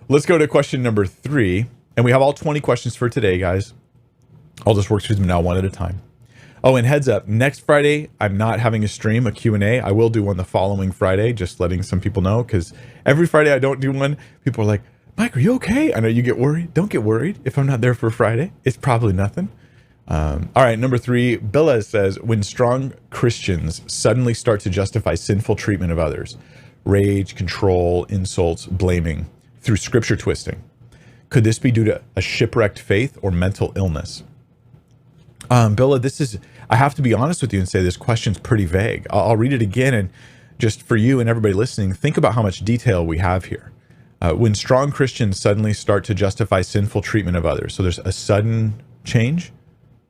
let's go to question number 3. And we have all 20 questions for today, guys. I'll just work through them now one at a time. Oh, and heads up, next Friday, I'm not having a stream, a Q&A. I will do one the following Friday, just letting some people know, because every Friday I don't do one. People are like, Mike, are you okay? I know you get worried. Don't get worried if I'm not there for Friday. It's probably nothing. All right, number 3, Billa says, when strong Christians suddenly start to justify sinful treatment of others, rage, control, insults, blaming, through scripture twisting, could this be due to a shipwrecked faith or mental illness? Billa, I have to be honest with you and say this question's pretty vague. I'll read it again, and just for you and everybody listening, think about how much detail we have here. When strong Christians suddenly start to justify sinful treatment of others, so there's a sudden change,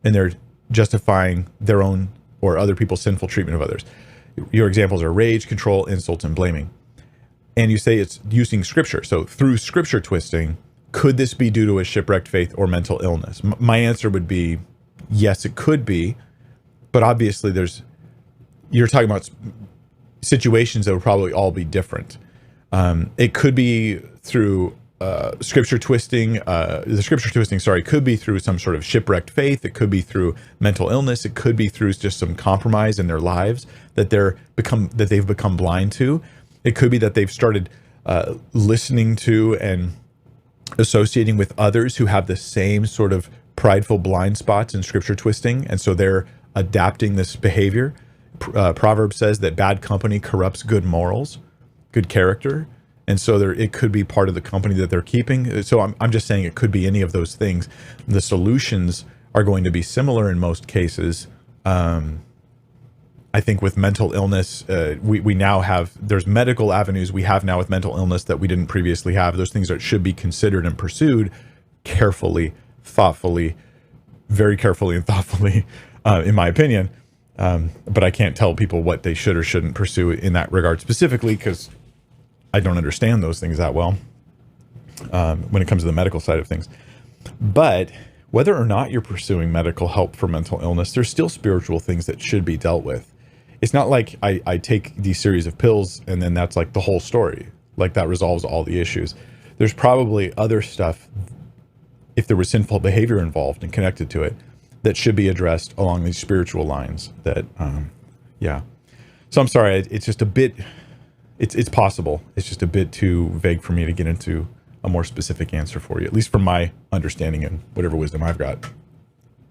and they're justifying their own or other people's sinful treatment of others. Your examples are rage, control, insults, and blaming. And you say it's using scripture. So through scripture twisting, could this be due to a shipwrecked faith or mental illness? My answer would be, yes, it could be. But obviously you're talking about situations that would probably all be different. It could be through scripture twisting. The scripture twisting, could be through some sort of shipwrecked faith. It could be through mental illness. It could be through just some compromise in their lives that they've become blind to. It could be that they've started listening to and associating with others who have the same sort of prideful blind spots in scripture twisting, and so they're adapting this behavior. Proverbs says that bad company corrupts good morals, good character. And so it could be part of the company that they're keeping. So I'm just saying it could be any of those things. The solutions are going to be similar in most cases. I think with mental illness, we now have, there's medical avenues we have now with mental illness that we didn't previously have. Those things that should be considered and pursued carefully, thoughtfully, very carefully and thoughtfully, in my opinion. But I can't tell people what they should or shouldn't pursue in that regard specifically, because I don't understand those things that well when it comes to the medical side of things. But whether or not you're pursuing medical help for mental illness, there's still spiritual things that should be dealt with. It's not like I take these series of pills and then that's like the whole story. Like that resolves all the issues. There's probably other stuff, if there was sinful behavior involved and connected to it, that should be addressed along these spiritual lines that, yeah. So I'm sorry, it's just a bit... It's possible. It's just a bit too vague for me to get into a more specific answer for you, at least from my understanding and whatever wisdom I've got.